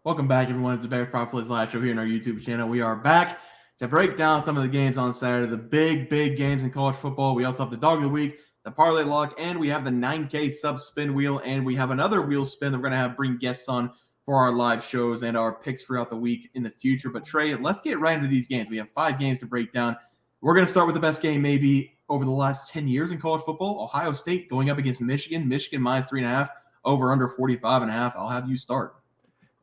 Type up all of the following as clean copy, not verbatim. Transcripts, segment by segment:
Welcome back, everyone, to the Bears Plays Live show here on our YouTube channel. We are back to break down some of the games on Saturday, the big games in college football. We also have the Dog of the Week, the Parlay Lock, and we have the 9K sub spin wheel, and we have another wheel spin that we're going to bring guests on for our live shows and our picks throughout the week in the future. But Trey, let's get right into these games. We have 5 games to break down. We're going to start with the best game maybe over the last 10 years in college football. Ohio State going up against Michigan. Michigan minus 3.5, over under 45.5. I'll have you start.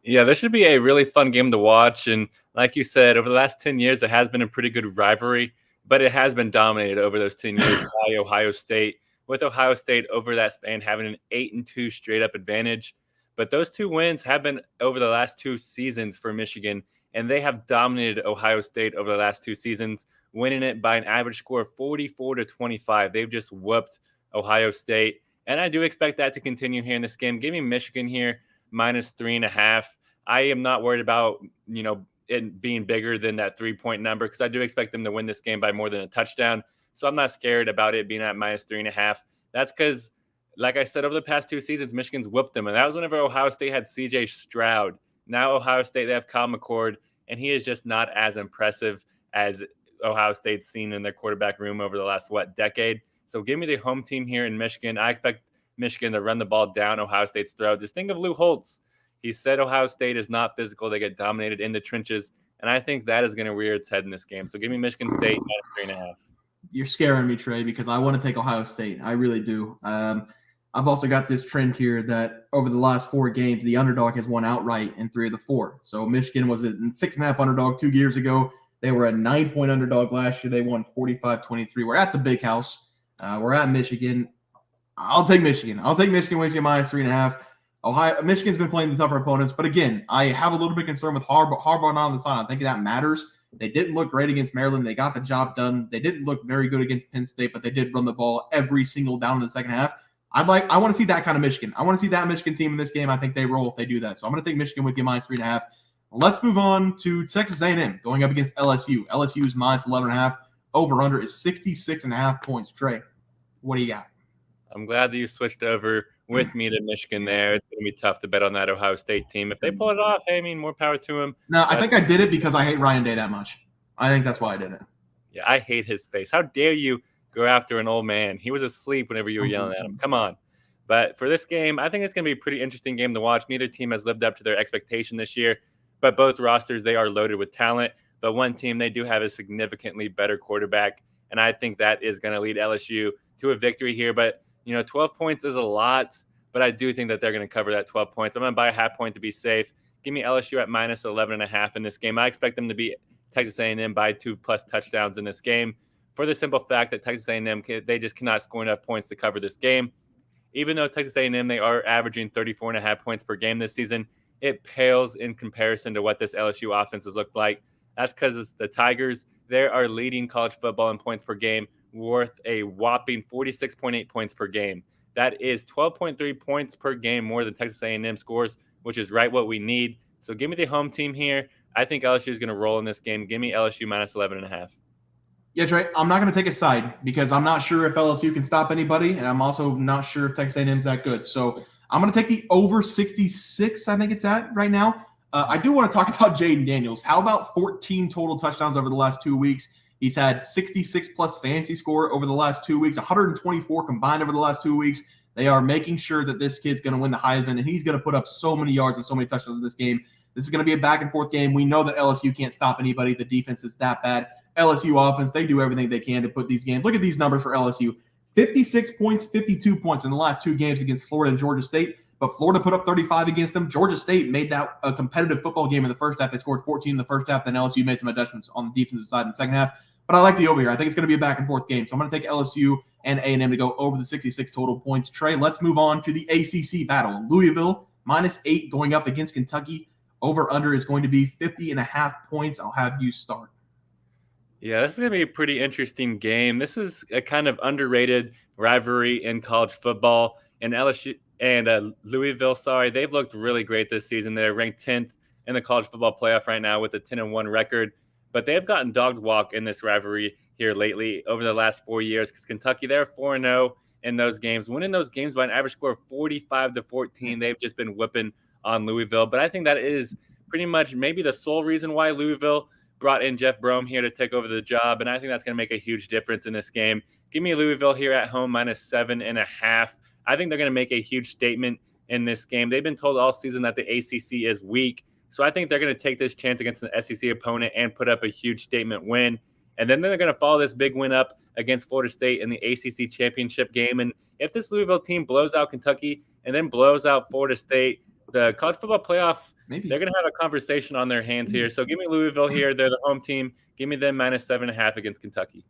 Yeah, this should be a really fun game to watch. And like you said, over the last 10 years, it has been a pretty good rivalry, but it has been dominated over those 10 years by Ohio State, with Ohio State over that span having an 8-2 straight-up advantage. But those 2 wins have been over the last 2 seasons for Michigan, and they have dominated Ohio State over the last 2 seasons, winning it by an average score of 44-25. They've just whooped Ohio State, and I do expect that to continue here in this game. Give me Michigan here, minus 3.5. I am not worried about, it being bigger than that 3-point number because I do expect them to win this game by more than a touchdown. So I'm not scared about it being at minus 3.5. That's because, like I said, over the past 2 seasons, Michigan's whooped them. And that was whenever Ohio State had C.J. Stroud. Now Ohio State, they have Kyle McCord, and he is just not as impressive as Ohio State's seen in their quarterback room over the last, decade. So give me the home team here in Michigan. I expect Michigan to run the ball down Ohio State's throat. Just think of Lou Holtz. He said Ohio State is not physical. They get dominated in the trenches, and I think that is going to rear its head in this game. So give me Michigan State minus 3.5. You're scaring me, Trey, because I want to take Ohio State. I really do. I've also got this trend here that over the last 4 games, the underdog has won outright in 3 of the 4. So Michigan was a 6.5 underdog 2 years ago. They were a 9-point underdog last year. They won 45-23. We're at the big house. We're at Michigan. I'll take Michigan. I'll take Michigan Michigan minus 3.5. Michigan's been playing the tougher opponents, but again, I have a little bit of concern with Harbaugh not on the side. I think that matters. They didn't look great against Maryland. They got the job done. They didn't look very good against Penn State, but they did run the ball every single down in the second half. I want to see that kind of Michigan. I want to see that Michigan team in this game. I think they roll if they do that. So I'm going to take Michigan with you minus 3.5. Let's move on to Texas A&M going up against LSU. LSU is minus 11.5. Over under is 66.5 points. Trey, what do you got? I'm glad that you switched over with me to Michigan there. It's going to be tough to bet on that Ohio State team. If they pull it off, hey, more power to them. No, I think I did it because I hate Ryan Day that much. I think that's why I did it. Yeah, I hate his face. How dare you go after an old man? He was asleep whenever you were yelling at him. Come on. But for this game, I think it's going to be a pretty interesting game to watch. Neither team has lived up to their expectation this year, but both rosters, they are loaded with talent. But one team, they do have a significantly better quarterback, and I think that is going to lead LSU to a victory here. But 12 points is a lot, but I do think that they're going to cover that 12 points. I'm going to buy a half point to be safe. Give me LSU at minus 11.5 in this game. I expect them to beat Texas A&M by 2+ touchdowns in this game for the simple fact that Texas A&M, they just cannot score enough points to cover this game. Even though Texas A&M, they are averaging 34.5 points per game this season, it pales in comparison to what this LSU offense has looked like. That's because the Tigers, they are leading college football in points per game, worth a whopping 46.8 points per game. That is 12.3 points per game more than Texas A&M scores, which is right what we need. So give me the home team here. I think LSU is going to roll in this game. Give me LSU minus 11.5. Yeah, Trey, I'm not going to take a side because I'm not sure if LSU can stop anybody, and I'm also not sure if Texas A&M is that good. So I'm going to take the over 66, I think it's at right now. I do want to talk about Jaden Daniels. How about 14 total touchdowns over the last 2 weeks? He's had 66+ fantasy score over the last 2 weeks, 124 combined over the last 2 weeks. They are making sure that this kid's going to win the Heisman, and he's going to put up so many yards and so many touchdowns in this game. This is going to be a back-and-forth game. We know that LSU can't stop anybody. The defense is that bad. LSU offense, they do everything they can to put these games. Look at these numbers for LSU. 56 points, 52 points in the last 2 games against Florida and Georgia State. But Florida put up 35 against them. Georgia State made that a competitive football game in the first half. They scored 14 in the first half. Then LSU made some adjustments on the defensive side in the second half. But I like the over here. I think it's going to be a back-and-forth game. So I'm going to take LSU and A&M to go over the 66 total points. Trey, let's move on to the ACC battle. Louisville, -8 going up against Kentucky. Over-under is going to be 50.5 points. I'll have you start. Yeah, this is going to be a pretty interesting game. This is a kind of underrated rivalry in college football. And LSU and Louisville, they've looked really great this season. They're ranked 10th in the college football playoff right now with a 10-1 record. But they have gotten dogged walk in this rivalry here lately over the last 4 years because Kentucky, they're 4-0 in those games, winning those games by an average score of 45-14. They've just been whipping on Louisville. But I think that is pretty much maybe the sole reason why Louisville brought in Jeff Brom here to take over the job, and I think that's going to make a huge difference in this game. Give me Louisville here at home -7.5. I think they're going to make a huge statement in this game. They've been told all season that the ACC is weak, so I think they're going to take this chance against an SEC opponent and put up a huge statement win. And then they're going to follow this big win up against Florida State in the ACC championship game. And if this Louisville team blows out Kentucky and then blows out Florida State, the college football playoff, they're going to have a conversation on their hands here. So give me Louisville here. They're the home team. Give me them -7.5 against Kentucky.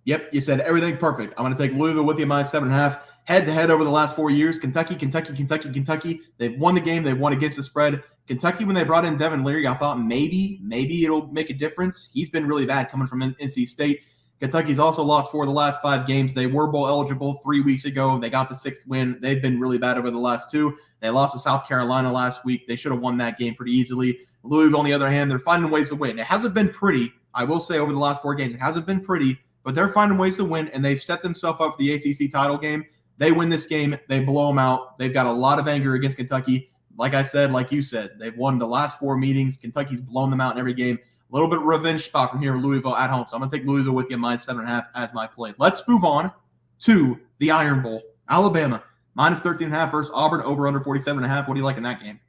Yep, you said everything perfect. I'm going to take Louisville with you -7.5. Head-to-head over the last 4 years, Kentucky. They've won the game. They've won against the spread. Kentucky, when they brought in Devin Leary, I thought maybe it'll make a difference. He's been really bad coming from NC State. Kentucky's also lost 4 of the last 5 games. They were bowl eligible 3 weeks ago. They got the 6th win. They've been really bad over the last 2. They lost to South Carolina last week. They should have won that game pretty easily. Louisville, on the other hand, they're finding ways to win. It hasn't been pretty, I will say, over the last 4 games. It hasn't been pretty, but they're finding ways to win, and they've set themselves up for the ACC title game. They win this game. They blow them out. They've got a lot of anger against Kentucky. Like I said, like you said, they've won the last 4 meetings. Kentucky's blown them out in every game. A little bit of revenge spot from here in Louisville at home. So I'm going to take Louisville with you -7.5 as my play. Let's move on to the Iron Bowl. Alabama, -13.5 versus Auburn, over under 47.5. What do you like in that game?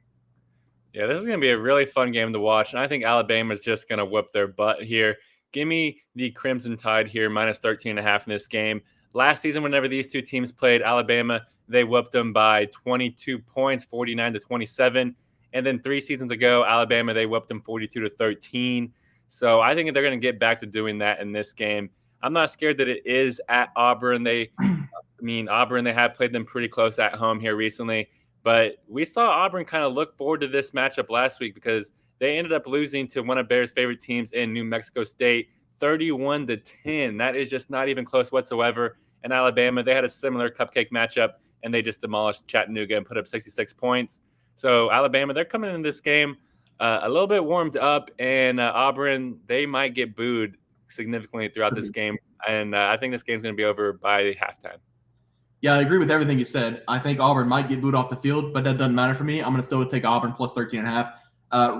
Yeah, this is going to be a really fun game to watch. And I think Alabama is just going to whip their butt here. Give me the Crimson Tide here, -13.5 in this game. Last season, whenever these two teams played Alabama, they whooped them by 22 points, 49-27. And then 3 seasons ago, Alabama, they whooped them 42-13. So I think they're going to get back to doing that in this game. I'm not scared that it is at Auburn. Auburn, they have played them pretty close at home here recently. But we saw Auburn kind of look forward to this matchup last week because they ended up losing to one of Bears' favorite teams in New Mexico State, 31-10. That is just not even close whatsoever. And Alabama, they had a similar cupcake matchup, and they just demolished Chattanooga and put up 66 points. So Alabama, they're coming in this game a little bit warmed up, and Auburn, they might get booed significantly throughout this game. And I think this game's going to be over by halftime. Yeah, I agree with everything you said. I think Auburn might get booed off the field, but that doesn't matter for me. I'm going to still take Auburn +13.5.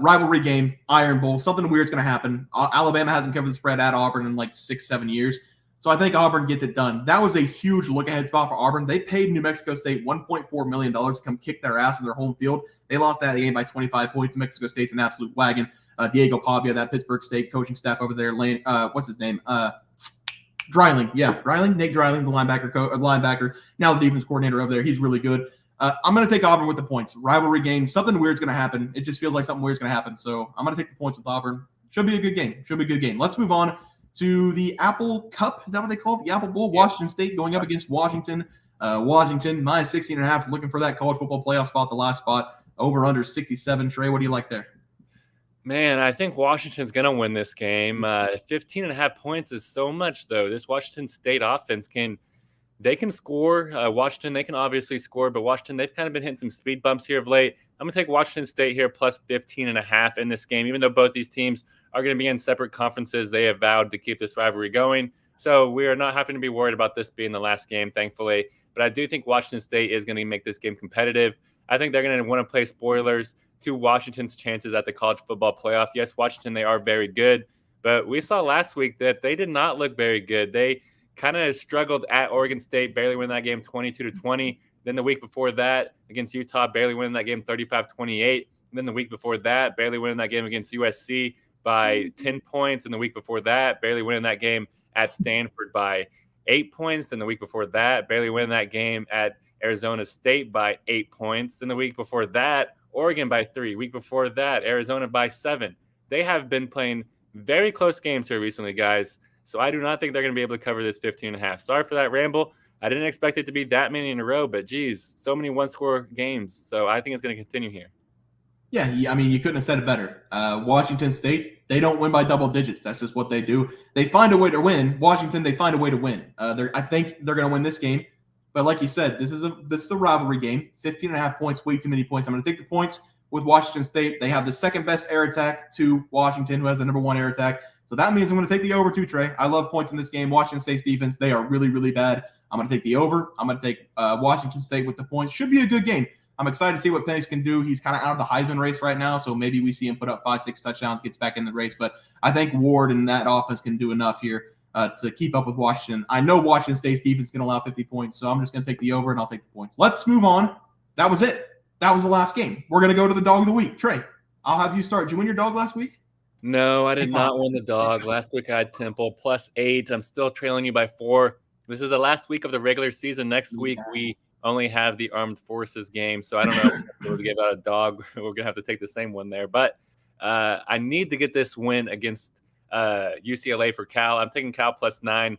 Rivalry game, Iron Bowl. Something weird's going to happen. Alabama hasn't covered the spread at Auburn in like 6-7 years. So I think Auburn gets it done. That was a huge look-ahead spot for Auburn. They paid New Mexico State $1.4 million to come kick their ass in their home field. They lost that game by 25 points. New Mexico State's an absolute wagon. Diego Pavia, that Pittsburgh State coaching staff over there, what's his name? Dreiling. Yeah, Dreiling. Nate Dreiling, the linebacker. Now the defense coordinator over there. He's really good. I'm going to take Auburn with the points. Rivalry game. Something weird's going to happen. It just feels like something weird's going to happen. So I'm going to take the points with Auburn. Should be a good game. Let's move on to the Apple Cup. Is that what they call it? The Apple Bowl. Washington State going up against Washington. Washington -16.5, looking for that college football playoff spot, the last spot. Over under 67. Trey, what do you like there? Man, I think Washington's going to win this game. 15.5 points is so much, though. This Washington State offense can score. Washington, they can obviously score, but Washington, they've kind of been hitting some speed bumps here of late. I'm going to take Washington State here +15.5 in this game, even though both these teams are going to be in separate conferences. They have vowed to keep this rivalry going. So we are not having to be worried about this being the last game, thankfully. But I do think Washington State is going to make this game competitive. I think they're going to want to play spoilers to Washington's chances at the college football playoff. Yes, Washington, they are very good. But we saw last week that they did not look very good. They kind of struggled at Oregon State, barely winning that game 22-20. Then the week before that against Utah, barely winning that game 35-28. And then the week before that, barely winning that game against USC by 10 points. And the week before that, barely winning that game at Stanford by 8 points. And the week before that, barely winning that game at Arizona State by 8 points. And the week before that, Oregon by 3. Week before that, Arizona by 7. They have been playing very close games here recently, guys. So I do not think they're going to be able to cover this 15.5. Sorry for that ramble. I didn't expect it to be that many in a row, but geez, so many one-score games. So I think it's going to continue here. Yeah, I mean, you couldn't have said it better. Washington State, they don't win by double digits. That's just what they do. They find a way to win. Washington, they find a way to win. I think they're going to win this game. But like you said, this is a rivalry game. 15.5 points, way too many points. I'm going to take the points with Washington State. They have the second best air attack to Washington, who has the number 1 air attack. So that means I'm going to take the over too, Trey. I love points in this game. Washington State's defense, they are really, really bad. I'm going to take the over. I'm going to take Washington State with the points. Should be a good game. I'm excited to see what Penix can do. He's kind of out of the Heisman race right now, so maybe we see him put up 5-6 touchdowns, gets back in the race. But I think Ward and that offense can do enough here to keep up with Washington. I know Washington State's defense is going to allow 50 points, so I'm just going to take the over and I'll take the points. Let's move on. That was it. That was the last game. We're going to go to the dog of the week. Trey, I'll have you start. Did you win your dog last week? No, I did not win the dog. Last week I had Temple +8. I'm still trailing you by 4. This is the last week of the regular season. Next week we only have the Armed Forces game, so I don't know if we're going to give out a dog. We're going to have to take the same one there. But I need to get this win against UCLA for Cal. I'm taking Cal +9.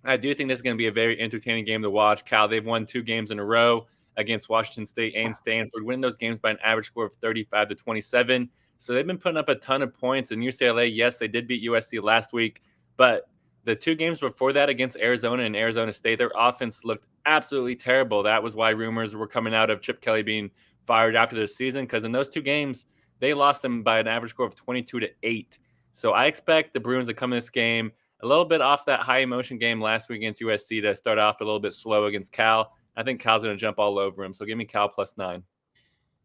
I do think this is going to be a very entertaining game to watch. Cal, they've won 2 games in a row against Washington State and Stanford, winning those games by an average score of 35-27. So they've been putting up a ton of points. And UCLA, yes, they did beat USC last week, but the 2 games before that against Arizona and Arizona State, their offense looked absolutely terrible. That was why rumors were coming out of Chip Kelly being fired after the season, because in those 2 games, they lost them by an average score of 22-8. So I expect the Bruins to come in this game a little bit off that high emotion game last week against USC to start off a little bit slow against Cal. I think Cal's going to jump all over him. So give me Cal +9.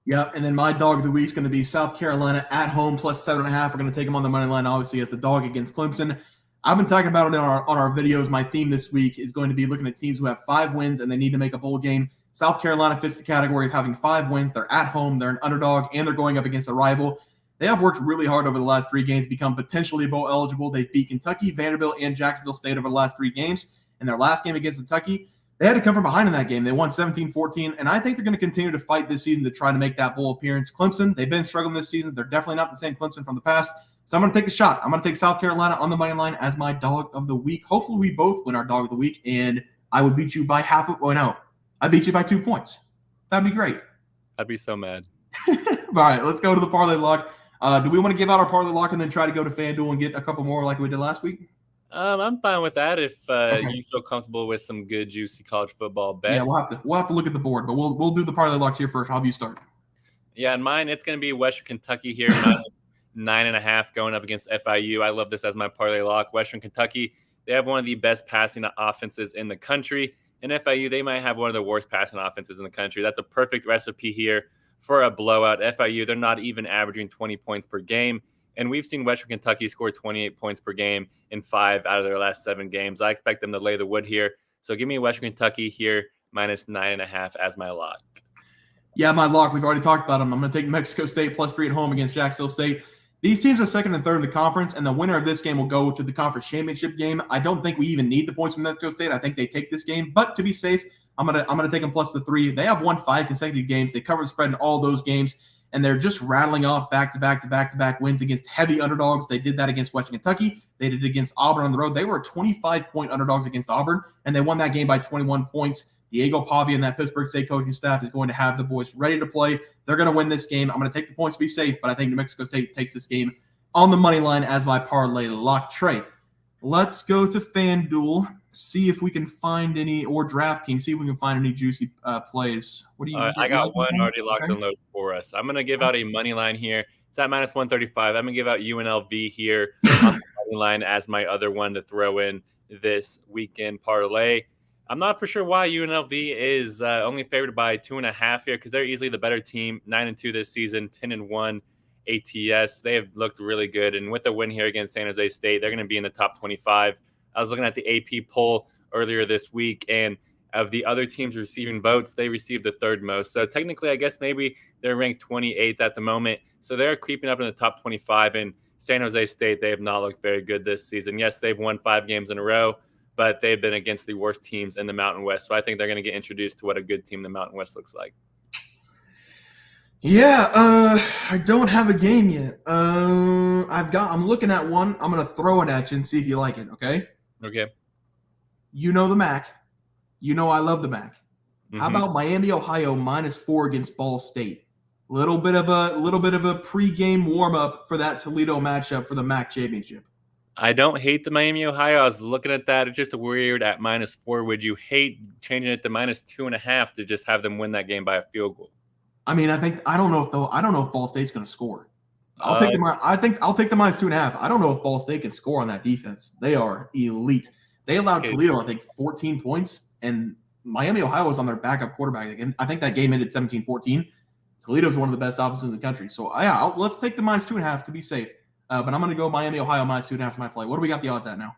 Yeah, and then my dog of the week is going to be South Carolina at home +7.5. We're going to take them on the money line. Obviously, it's a dog against Clemson. I've been talking about it on our videos. My theme this week is going to be looking at teams who have 5 wins and they need to make a bowl game. South Carolina fits the category of having 5 wins. They're at home. They're an underdog, and they're going up against a rival. They have worked really hard over the last 3 games to become potentially bowl eligible. They've beat Kentucky, Vanderbilt, and Jacksonville State over the last 3 games. In their last game against Kentucky, they had to come from behind in that game. They won 17-14, and I think they're going to continue to fight this season to try to make that bowl appearance. Clemson, they've been struggling this season. They're definitely not the same Clemson from the past. So I'm going to take the shot. I'm going to take South Carolina on the money line as my dog of the week. Hopefully we both win our dog of the week, and I would beat you by half of – oh, no. I beat you by 2 points. That'd be great. I'd be so mad. All right, let's go to the parlay lock. Do we want to give out our parlay lock and then try to go to FanDuel and get a couple more like we did last week? I'm fine with that if you feel comfortable with some good, juicy college football bets. Yeah, we'll have to look at the board, but we'll do the parlay locks here first. How do you start? Yeah, and mine, it's going to be Western Kentucky here, -9.5 going up against FIU. I love this as my parlay lock. Western Kentucky, they have one of the best passing offenses in the country. And FIU, they might have one of the worst passing offenses in the country. That's a perfect recipe here for a blowout. FIU, they're not even averaging 20 points per game. And we've seen Western Kentucky score 28 points per game in 5 out of their last 7 games. I expect them to lay the wood here. So give me Western Kentucky here, -9.5 as my lock. Yeah, my lock, we've already talked about them. I'm going to take Mexico State +3 at home against Jacksonville State. These teams are 2nd and 3rd in the conference, and the winner of this game will go to the conference championship game. I don't think we even need the points from Mexico State. I think they take this game. But to be safe, I'm gonna take them +3. They have won 5 consecutive games. They cover the spread in all those games, and they're just rattling off back-to-back wins against heavy underdogs. They did that against Western Kentucky. They did it against Auburn on the road. They were 25-point underdogs against Auburn, and they won that game by 21 points. Diego Pavia and that Pittsburgh State coaching staff is going to have the boys ready to play. They're going to win this game. I'm going to take the points to be safe, but I think New Mexico State takes this game on the money line as my parlay lock. Trey, let's go to FanDuel, see if we can find any, or DraftKings, see if we can find any juicy plays. What do you? I got one already locked and loaded for us. I'm going to give out a money line here. It's at -135. I'm going to give out UNLV here on the money line as my other one to throw in this weekend parlay. I'm not for sure why UNLV is only favored by 2.5 here, because they're easily the better team. 9-2 this season, 10-1 ATS. They have looked really good, and with the win here against San Jose State, they're going to be in the top 25. I was looking at the AP poll earlier this week, and of the other teams receiving votes, they received the 3rd most. So technically, I guess maybe they're ranked 28th at the moment. So they're creeping up in the top 25. And San Jose State, they have not looked very good this season. Yes, they've won 5 games in a row, but they've been against the worst teams in the Mountain West. So I think they're going to get introduced to what a good team in the Mountain West looks like. Yeah, I don't have a game yet. I'm looking at one. I'm going to throw it at you and see if you like it, okay? Okay. You know the MAC. You know I love the MAC. Mm-hmm. How about Miami, Ohio -4 against Ball State? Little bit of a pregame warm-up for that Toledo matchup for the MAC championship. I don't hate the Miami, Ohio. I was looking at that. It's just weird at -4. Would you hate changing it to -2.5 to just have them win that game by a field goal? I mean, I don't know if Ball State's going to score. I'll take the -2.5. I don't know if Ball State can score on that defense. They are elite. They allowed Toledo, I think, 14 points, and Miami, Ohio was on their backup quarterback. And I think that game ended 17-14. Toledo's one of the best offenses in the country. So, yeah, let's take the -2.5 to be safe. But I'm going to go Miami, Ohio, -2.5 to my play. What do we got the odds at now?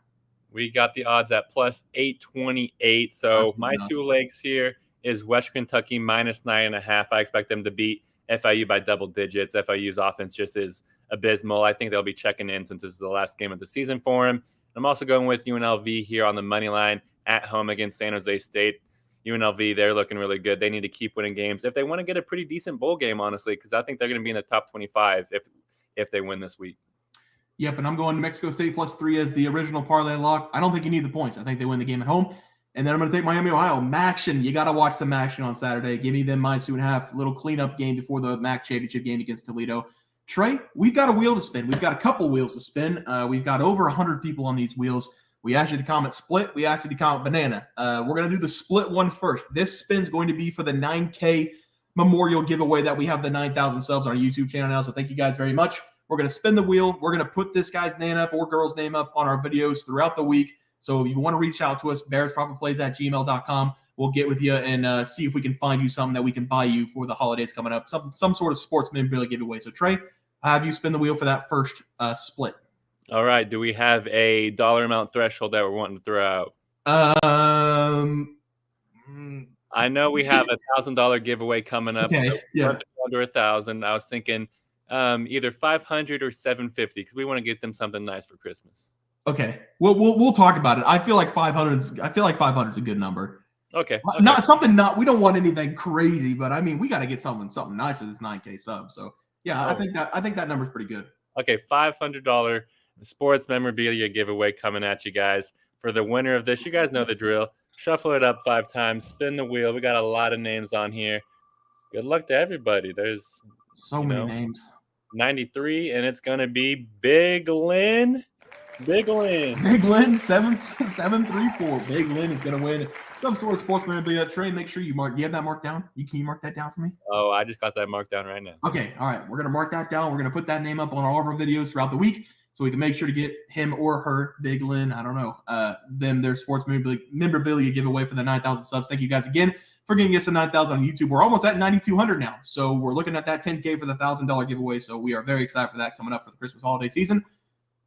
We got the odds at plus 828. So my enough. 2 legs here is West Kentucky -9.5. I expect them to beat FIU by double digits. FIU's offense just is abysmal. I think they'll be checking in since this is the last game of the season for them. I'm also going with UNLV here on the money line at home against San Jose State. UNLV, they're looking really good. They need to keep winning games if they want to get a pretty decent bowl game, honestly, because I think they're going to be in the top 25 if they win this week. Yep, and I'm going New Mexico State +3 as the original parlay lock. I don't think you need the points. I think they win the game at home. And then I'm going to take Miami, Ohio. Maction. You got to watch some action on Saturday. Give me them -2.5. Little cleanup game before the MAC championship game against Toledo. Trey, we've got a wheel to spin. We've got a couple wheels to spin. We've got over 100 people on these wheels. We asked you to comment split. We asked you to comment banana. We're going to do the split one first. This spin's going to be for the 9K memorial giveaway that we have the 9,000 subs on our YouTube channel now. So thank you guys very much. We're going to spin the wheel. We're going to put this guy's name up or girl's name up on our videos throughout the week. So if you want to reach out to us, bearsprofitplays@gmail.com. We'll get with you and see if we can find you something that we can buy you for the holidays coming up. Some sort of sports memorabilia giveaway. So Trey, I'll have you spin the wheel for that first split. All right. Do we have a dollar amount threshold that we're wanting to throw out? I know we have a $1,000 giveaway coming up. Okay. So Yeah. Under 1,000. I was thinking either 500 or 750 because we want to get them something nice for Christmas. Okay. We'll talk about it. I feel like 500. I feel like 500 is a good number. Okay. Not something. We don't want anything crazy, but I mean, we got to get something nice for this 9K sub. So yeah, I think that number's pretty good. Okay, $500 sports memorabilia giveaway coming at you guys. For the winner of this, you guys know the drill. Shuffle it up 5 times, spin the wheel. We got a lot of names on here. Good luck to everybody. There's so many names. 93, and it's going to be Big Lynn. Big Lynn. Big Lynn, 734. Big Lynn is going to win some sort of sports memorabilia. Trey, make sure you mark. You have that marked down? Can you mark that down for me? Oh, I just got that marked down right now. Okay, all right. We're going to mark that down. We're going to put that name up on all of our videos throughout the week so we can make sure to get him or her, Big Lynn, I don't know, them their sports memorabilia giveaway for the 9,000 subs. Thank you guys again for getting us to 9,000 on YouTube. We're almost at 9,200 now. So we're looking at that 10K for the $1,000 giveaway. So we are very excited for that coming up for the Christmas holiday season.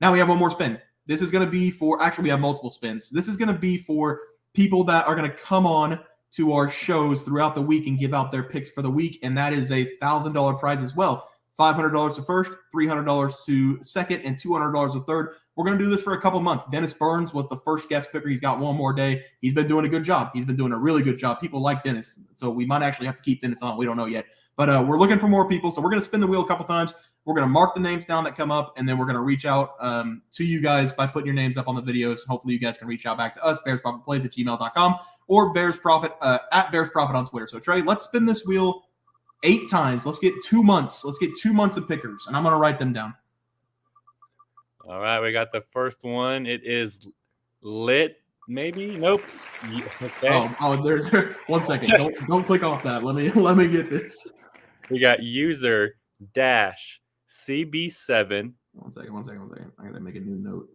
Now we have one more spin. This is going to be for, actually we have multiple spins. This is going to be for people that are going to come on to our shows throughout the week and give out their picks for the week. And that is a $1,000 prize as well. $500 to first, $300 to second, and $200 to third. We're going to do this for a couple months. Dennis Burns was the first guest picker. He's got one more day. He's been doing a good job. He's been doing a really good job. People like Dennis. So we might actually have to keep Dennis on. We don't know yet. But we're looking for more people. So we're going to spin the wheel a couple times. We're going to mark the names down that come up, and then we're going to reach out to you guys by putting your names up on the videos. Hopefully you guys can reach out back to us, bearsprofitplays@gmail.com, or bearsprofit at bearsprofit on Twitter. So Trey, let's spin this wheel 8 times. Let's get 2 months. Let's get 2 months of pickers, and I'm going to write them down. All right, we got the first one. It is lit. Maybe nope. Okay. Oh, there's 1 second. Don't click off that. Let me get this. We got user dash CB7. One second. I gotta make a new note.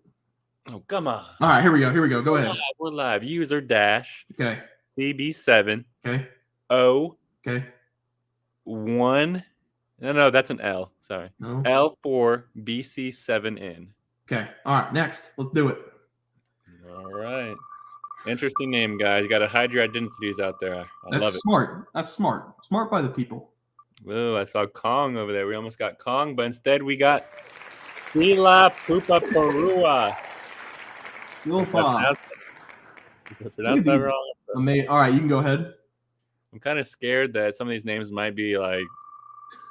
Oh, come on. All right, here we go. Go ahead. We're live. User dash Okay. CB7. Okay. O. Okay. 1. No, that's an L. Sorry. No. L4 BC7N. Okay. All right. Next, let's do it. All right. Interesting name, guys. You got to hide your identities out there. I love it. Smart. That's smart. Smart by the people. Whoa, I saw Kong over there. We almost got Kong, but instead we got Tila Pupa Perua. Pronounce that wrong. All right, you can go ahead. I'm kind of scared that some of these names might be like,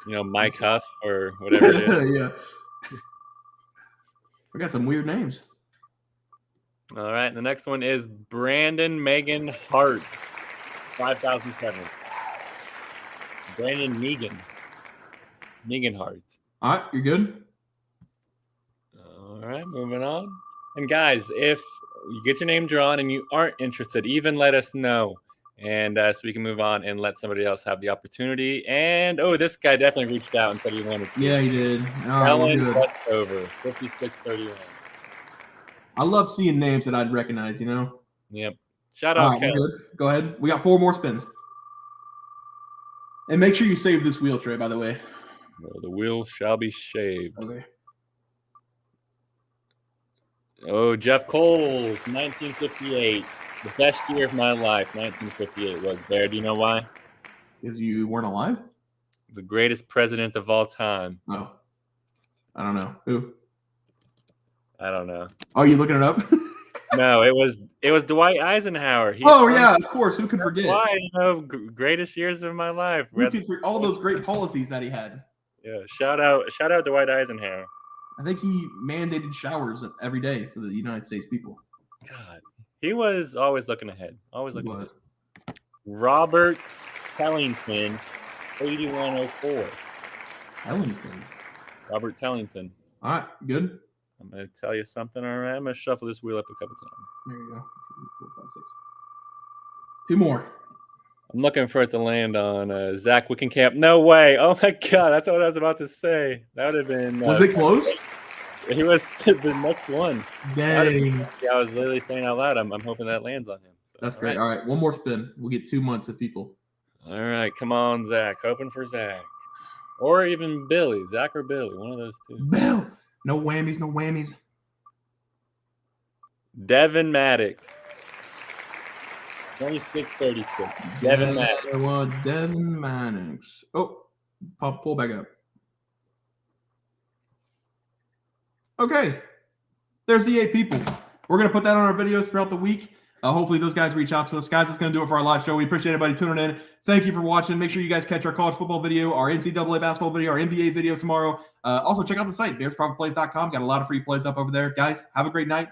Mike Huff or whatever it is. Yeah. We got some weird names. All right, the next one is Brandon Megan Hart, 5007. Brandon Megan Hart. All right, you're good. All right, moving on. And guys, if you get your name drawn and you aren't interested, even let us know. And so we can move on and let somebody else have the opportunity. And, this guy definitely reached out and said he wanted to. Yeah, he did. Ellen Westover, 5631. I love seeing names that I'd recognize, Yep. Shout All out, right, we're Kelly. good. Go ahead. We got 4 more spins. And make sure you save this wheel, Trey, by the way. Well, the wheel shall be shaved. Okay. Oh, Jeff Coles, 1958. The best year of my life, 1958 was. Bear, do you know why? Because you weren't alive? The greatest president of all time. Oh. I don't know. Who? I don't know. Oh, you looking it up? No, it was Dwight Eisenhower. Yeah, of course. Who could forget? Why, greatest years of my life. Who could forget all those great policies that he had? Yeah, shout out Dwight Eisenhower. I think he mandated showers every day for the United States people. God, he was always looking ahead. Always He looking was. ahead. Robert Tellington, 8104. Ellington. Robert Tellington. All right, good. I'm going to tell you something, all right? I'm going to shuffle this wheel up a couple times. There you go. 2, 4, 5, 6. 2 more. I'm looking for it to land on Zach Wickenkamp. No way. Oh, my God. That's what I was about to say. That would have been... Was it close? He was the next one. Dang. I was literally saying out loud, I'm hoping that lands on him. So, That's great. All right, one more spin. We'll get 2 months of people. All right, come on, Zach. Hoping for Zach. Or even Billy. Zach or Billy. One of those two. Bill. No whammies, no whammies. Devin Maddox. 2636. Devin Maddox. Devin Maddox. Oh, pull back up. Okay. There's the 8 people. We're going to put that on our videos throughout the week. Hopefully those guys reach out to us. Guys, that's going to do it for our live show. We appreciate everybody tuning in. Thank you for watching. Make sure you guys catch our college football video, our NCAA basketball video, our NBA video tomorrow. Also, check out the site, bearsprofitplays.com. Got a lot of free plays up over there. Guys, have a great night.